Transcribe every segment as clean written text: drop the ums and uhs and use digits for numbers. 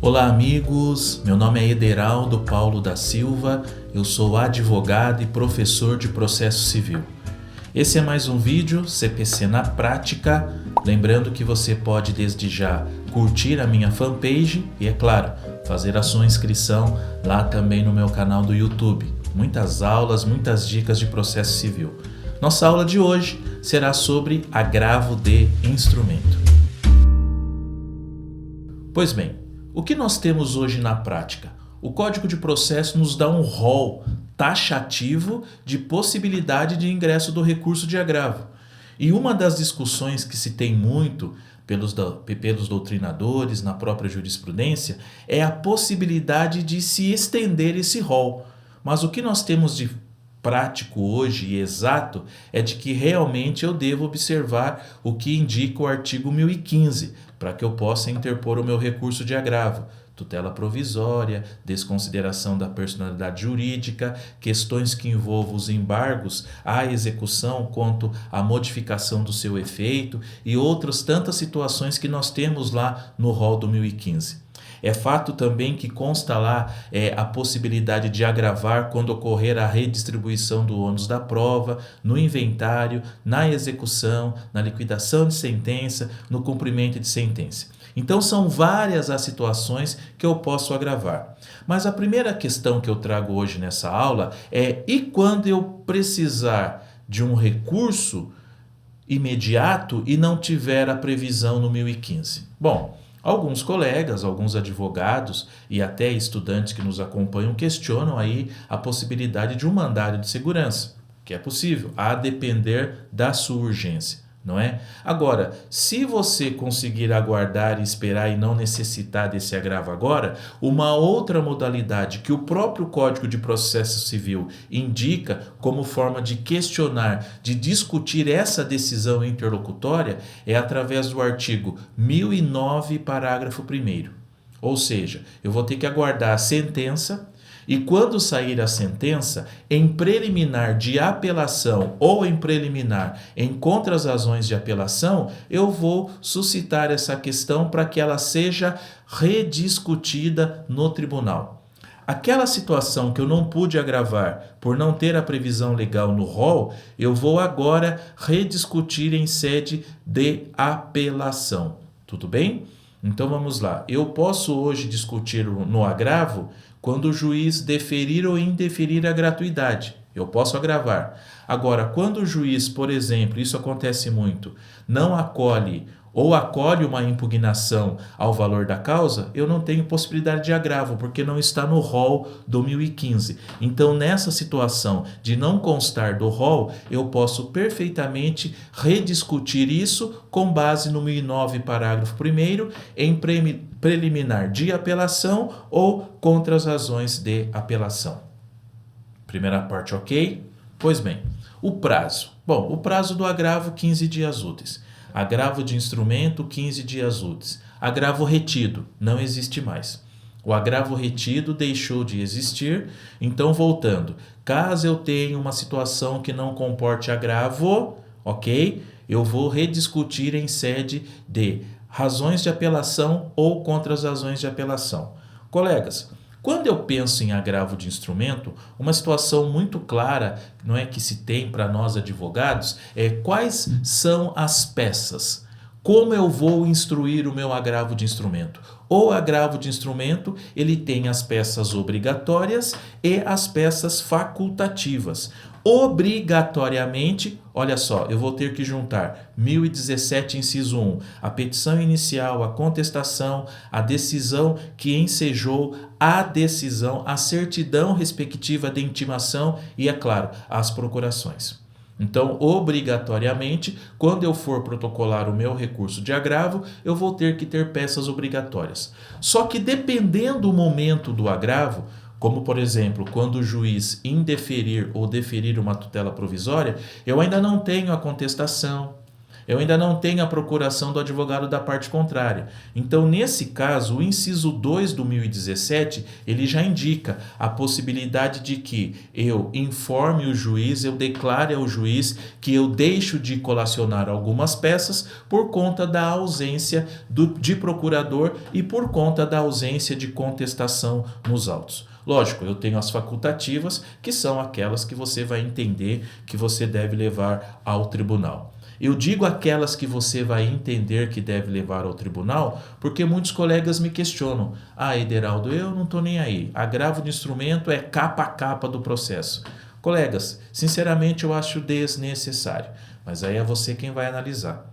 Olá amigos, meu nome é Ederaldo Paulo da Silva, eu sou advogado e professor de processo civil. Esse é mais um vídeo CPC na prática, lembrando que você pode desde já curtir a minha fanpage e, é claro, fazer a sua inscrição lá também no meu canal do YouTube. Muitas aulas, muitas dicas de processo civil. Nossa aula de hoje será sobre agravo de instrumento. Pois bem, o que nós temos hoje na prática? O Código de Processo nos dá um rol taxativo de possibilidade de ingresso do recurso de agravo. E uma das discussões que se tem muito pelos doutrinadores, na própria jurisprudência, é a possibilidade de se estender esse rol. Mas o que nós temos de prático hoje e exato é de que realmente eu devo observar o que indica o artigo 1015, para que eu possa interpor o meu recurso de agravo. Tutela provisória, desconsideração da personalidade jurídica, questões que envolvam os embargos à execução quanto à modificação do seu efeito e outras tantas situações que nós temos lá no rol do 1015. É fato também que consta lá a possibilidade de agravar quando ocorrer a redistribuição do ônus da prova, no inventário, na execução, na liquidação de sentença, no cumprimento de sentença. Então são várias as situações que eu posso agravar. Mas a primeira questão que eu trago hoje nessa aula é: e quando eu precisar de um recurso imediato e não tiver a previsão no 1015? Bom, alguns colegas, alguns advogados e até estudantes que nos acompanham questionam aí a possibilidade de um mandado de segurança, que é possível, a depender da sua urgência, não é? Agora, se você conseguir aguardar e esperar e não necessitar desse agravo agora, uma outra modalidade que o próprio Código de Processo Civil indica como forma de questionar, de discutir essa decisão interlocutória é através do artigo 1009, parágrafo 1º. Ou seja, eu vou ter que aguardar a sentença. E quando sair a sentença, em preliminar de apelação ou em preliminar em contra as razões de apelação, eu vou suscitar essa questão para que ela seja rediscutida no tribunal. Aquela situação que eu não pude agravar por não ter a previsão legal no rol, eu vou agora rediscutir em sede de apelação. Tudo bem? Então vamos lá. Eu posso hoje discutir no agravo quando o juiz deferir ou indeferir a gratuidade. Eu posso agravar. Agora, quando o juiz, por exemplo, isso acontece muito, não acolhe ou acolhe uma impugnação ao valor da causa, eu não tenho possibilidade de agravo, porque não está no rol do 1015. Então, nessa situação de não constar do rol, eu posso perfeitamente rediscutir isso com base no 1009, parágrafo 1º, em preliminar de apelação ou contra as razões de apelação. Primeira parte, ok? Pois bem, o prazo. Bom, o prazo do agravo, 15 dias úteis. Agravo de instrumento, 15 dias úteis. Agravo retido, não existe mais. O agravo retido deixou de existir, então voltando. Caso eu tenha uma situação que não comporte agravo, ok? Eu vou rediscutir em sede de razões de apelação ou contra as razões de apelação. Colegas, quando eu penso em agravo de instrumento, uma situação muito clara, não é, que se tem para nós advogados é quais são as peças. Como eu vou instruir o meu agravo de instrumento? O agravo de instrumento, ele tem as peças obrigatórias e as peças facultativas. Obrigatoriamente, olha só, eu vou ter que juntar 1017, inciso 1, a petição inicial, a contestação, a decisão que ensejou, a decisão, a certidão respectiva de intimação e, é claro, as procurações. Então, obrigatoriamente, quando eu for protocolar o meu recurso de agravo, eu vou ter que ter peças obrigatórias. Só que dependendo do momento do agravo, como por exemplo, quando o juiz indeferir ou deferir uma tutela provisória, eu ainda não tenho a contestação, eu ainda não tenho a procuração do advogado da parte contrária. Então, nesse caso, o inciso 2 do 1017, ele já indica a possibilidade de que eu informe o juiz, eu declare ao juiz que eu deixo de colacionar algumas peças por conta da ausência de procurador e por conta da ausência de contestação nos autos. Lógico, eu tenho as facultativas, que são aquelas que você vai entender que você deve levar ao tribunal. Eu digo aquelas que você vai entender que deve levar ao tribunal, porque muitos colegas me questionam. Ah, Ederaldo, eu não estou nem aí. Agravo de instrumento é capa a capa do processo. Colegas, sinceramente eu acho desnecessário, mas aí é você quem vai analisar.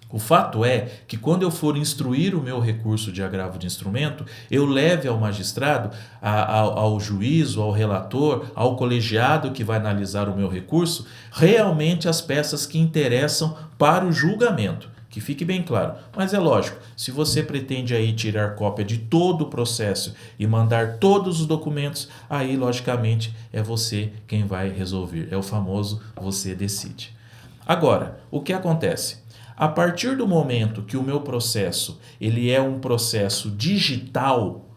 O fato é que quando eu for instruir o meu recurso de agravo de instrumento, eu leve ao magistrado, ao juiz, ao relator, ao colegiado que vai analisar o meu recurso, realmente as peças que interessam para o julgamento. Que fique bem claro. Mas é lógico, se você pretende aí tirar cópia de todo o processo e mandar todos os documentos, aí logicamente é você quem vai resolver. É o famoso você decide. Agora, o que acontece? A partir do momento que o meu processo ele é um processo digital,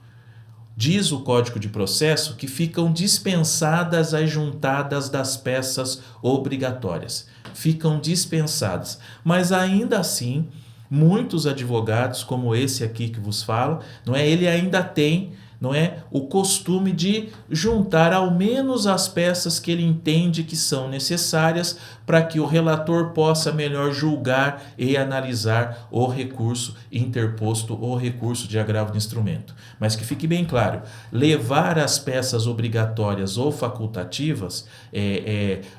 diz o Código de Processo que ficam dispensadas as juntadas das peças obrigatórias. Ficam dispensadas. Mas ainda assim, muitos advogados, como esse aqui que vos falo, não é? Ele ainda tem, não é, o costume de juntar ao menos as peças que ele entende que são necessárias para que o relator possa melhor julgar e analisar o recurso interposto ou recurso de agravo de instrumento. Mas que fique bem claro, levar as peças obrigatórias ou facultativas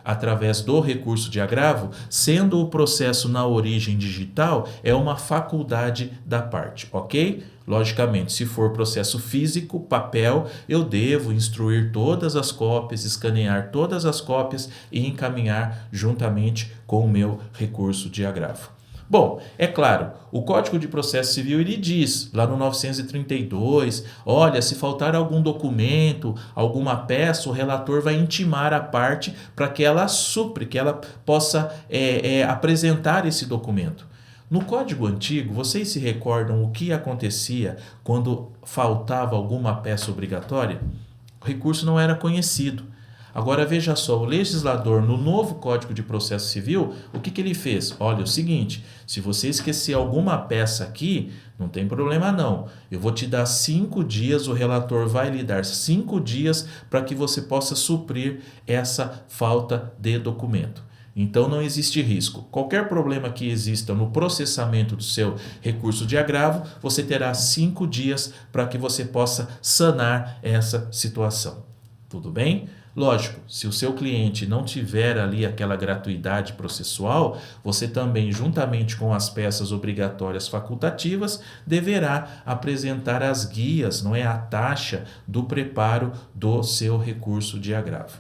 através do recurso de agravo, sendo o processo na origem digital, é uma faculdade da parte, ok? Logicamente, se for processo físico, papel, eu devo instruir todas as cópias, escanear todas as cópias e encaminhar juntamente com o meu recurso de agravo. Bom, é claro, o Código de Processo Civil ele diz, lá no 932, olha, se faltar algum documento, alguma peça, o relator vai intimar a parte para que ela supre, que ela possa apresentar esse documento. No Código Antigo, vocês se recordam o que acontecia quando faltava alguma peça obrigatória? O recurso não era conhecido. Agora veja só, o legislador no novo Código de Processo Civil, o que ele fez? Olha, é o seguinte, se você esquecer alguma peça aqui, não tem problema não. Eu vou te dar 5 dias, o relator vai lhe dar 5 dias para que você possa suprir essa falta de documento. Então não existe risco. Qualquer problema que exista no processamento do seu recurso de agravo, você terá 5 dias para que você possa sanar essa situação. Tudo bem? Lógico, se o seu cliente não tiver ali aquela gratuidade processual, você também, juntamente com as peças obrigatórias facultativas, deverá apresentar as guias, não é, a taxa do preparo do seu recurso de agravo.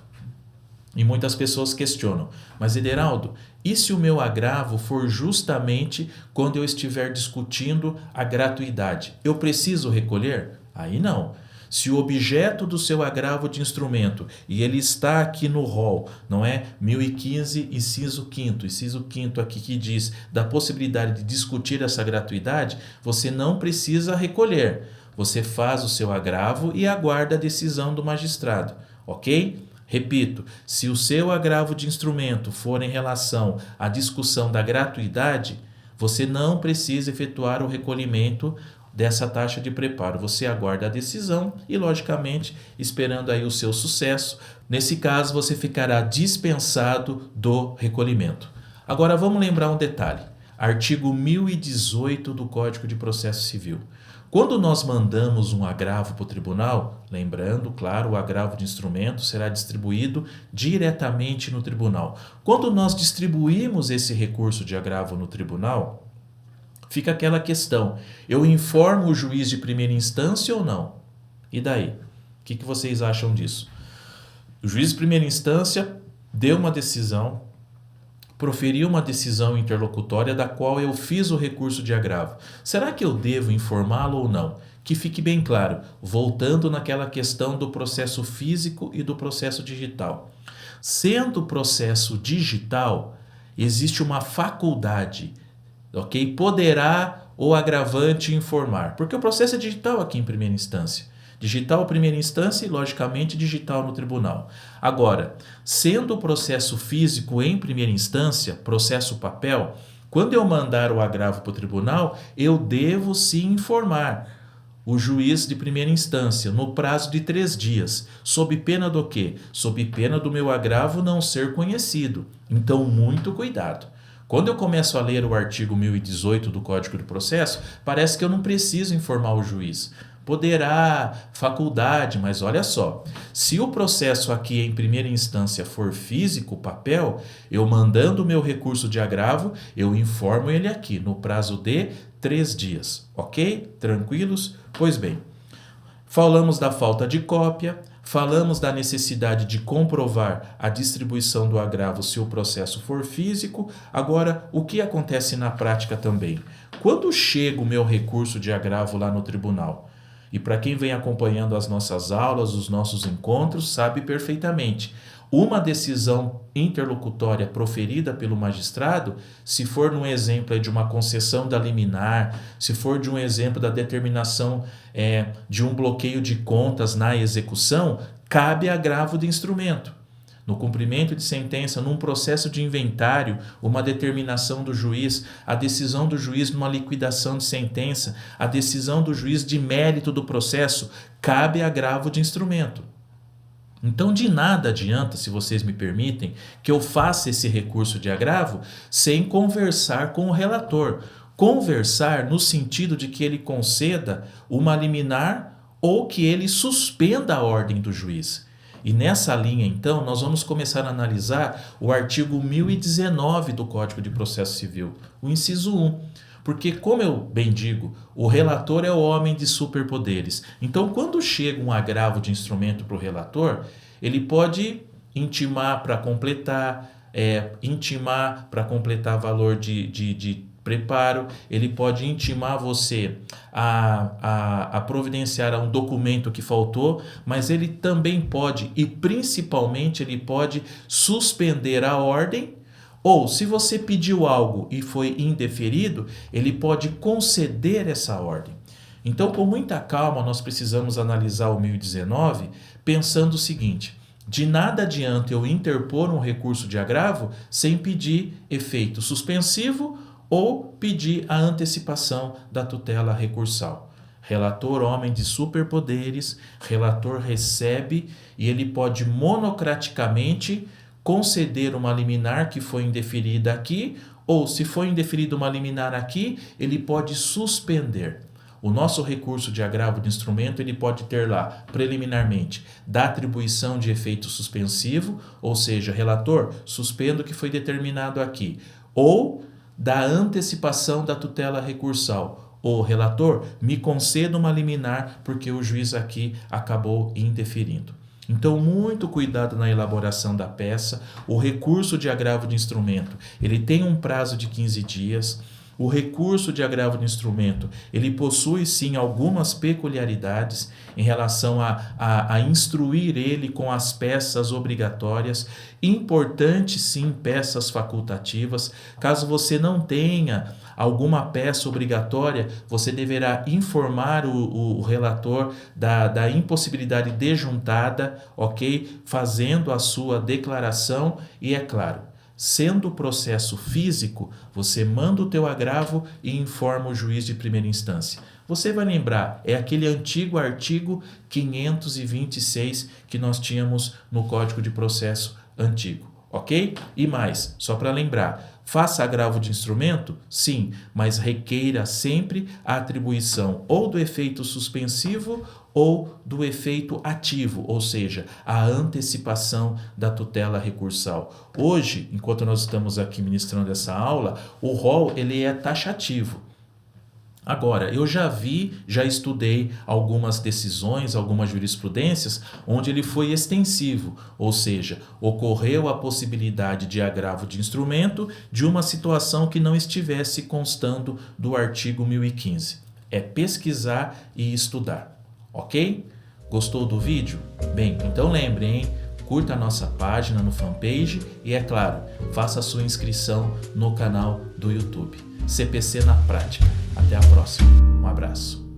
E muitas pessoas questionam, mas Ederaldo, e se o meu agravo for justamente quando eu estiver discutindo a gratuidade? Eu preciso recolher? Aí não. Se o objeto do seu agravo de instrumento, e ele está aqui no rol, não é? 1015, inciso 5º aqui que diz da possibilidade de discutir essa gratuidade, você não precisa recolher. Você faz o seu agravo e aguarda a decisão do magistrado, ok? Repito, se o seu agravo de instrumento for em relação à discussão da gratuidade, você não precisa efetuar o recolhimento dessa taxa de preparo. Você aguarda a decisão e, logicamente, esperando aí o seu sucesso. Nesse caso, você ficará dispensado do recolhimento. Agora, vamos lembrar um detalhe. Artigo 1018 do Código de Processo Civil. Quando nós mandamos um agravo para o tribunal, lembrando, claro, o agravo de instrumento será distribuído diretamente no tribunal. Quando nós distribuímos esse recurso de agravo no tribunal, fica aquela questão, eu informo o juiz de primeira instância ou não? E daí? O que vocês acham disso? O juiz de primeira instância deu uma decisão, proferiu uma decisão interlocutória da qual eu fiz o recurso de agravo. Será que eu devo informá-lo ou não? Que fique bem claro, voltando naquela questão do processo físico e do processo digital. Sendo o processo digital, existe uma faculdade, ok? Poderá o agravante informar, porque o processo é digital aqui em primeira instância. Digital primeira instância e, logicamente, digital no tribunal. Agora, sendo o processo físico em primeira instância, processo papel, quando eu mandar o agravo para o tribunal, eu devo sim informar o juiz de primeira instância no prazo de 3 dias, sob pena do quê? Sob pena do meu agravo não ser conhecido. Então, muito cuidado. Quando eu começo a ler o artigo 1018 do Código de Processo, parece que eu não preciso informar o juiz. Poderá, faculdade, mas olha só, se o processo aqui em primeira instância for físico, papel, eu mandando o meu recurso de agravo, eu informo ele aqui no prazo de 3 dias, ok? Tranquilos? Pois bem, falamos da falta de cópia, falamos da necessidade de comprovar a distribuição do agravo se o processo for físico. Agora, o que acontece na prática também? Quando chega o meu recurso de agravo lá no tribunal, e para quem vem acompanhando as nossas aulas, os nossos encontros, sabe perfeitamente. Uma decisão interlocutória proferida pelo magistrado, se for num exemplo de uma concessão da liminar, se for de um exemplo da determinação de um bloqueio de contas na execução, cabe agravo de instrumento. No cumprimento de sentença, num processo de inventário, uma determinação do juiz, a decisão do juiz numa liquidação de sentença, a decisão do juiz de mérito do processo, cabe agravo de instrumento. Então, de nada adianta, se vocês me permitem, que eu faça esse recurso de agravo sem conversar com o relator. Conversar no sentido de que ele conceda uma liminar ou que ele suspenda a ordem do juiz. E nessa linha, então, nós vamos começar a analisar o artigo 1019 do Código de Processo Civil, o inciso 1. Porque, como eu bem digo, o relator é o homem de superpoderes. Então, quando chega um agravo de instrumento para o relator, ele pode intimar para completar valor de preparo, ele pode intimar você a providenciar um documento que faltou, mas ele também pode, e principalmente ele pode suspender a ordem, ou se você pediu algo e foi indeferido, ele pode conceder essa ordem. Então, com muita calma, nós precisamos analisar o 1019, pensando o seguinte: de nada adianta eu interpor um recurso de agravo sem pedir efeito suspensivo ou pedir a antecipação da tutela recursal. Relator, homem de superpoderes, relator recebe e ele pode monocraticamente conceder uma liminar que foi indeferida aqui, ou se foi indeferida uma liminar aqui, ele pode suspender. O nosso recurso de agravo de instrumento, ele pode ter lá, preliminarmente, da atribuição de efeito suspensivo, ou seja, relator, suspendo o que foi determinado aqui, ou da antecipação da tutela recursal. O relator, me conceda uma liminar porque o juiz aqui acabou indeferindo. Então, muito cuidado na elaboração da peça. O recurso de agravo de instrumento, ele tem um prazo de 15 dias. O recurso de agravo de instrumento, ele possui sim algumas peculiaridades em relação a instruir ele com as peças obrigatórias. Importante sim peças facultativas. Caso você não tenha alguma peça obrigatória, você deverá informar o relator da impossibilidade de juntada, ok? Fazendo a sua declaração e, é claro, sendo o processo físico, você manda o teu agravo e informa o juiz de primeira instância. Você vai lembrar, é aquele antigo artigo 526 que nós tínhamos no Código de Processo antigo, ok? E mais, só para lembrar, faça agravo de instrumento? Sim, mas requeira sempre a atribuição ou do efeito suspensivo ou do efeito ativo, ou seja, a antecipação da tutela recursal. Hoje, enquanto nós estamos aqui ministrando essa aula, o rol ele é taxativo. Agora, eu já estudei algumas decisões, algumas jurisprudências, onde ele foi extensivo, ou seja, ocorreu a possibilidade de agravo de instrumento de uma situação que não estivesse constando do artigo 1015. É pesquisar e estudar, ok? Gostou do vídeo? Bem, então lembre, hein? curta a nossa página no fanpage e, é claro, faça a sua inscrição no canal do YouTube. CPC na Prática. Até a próxima. Um abraço.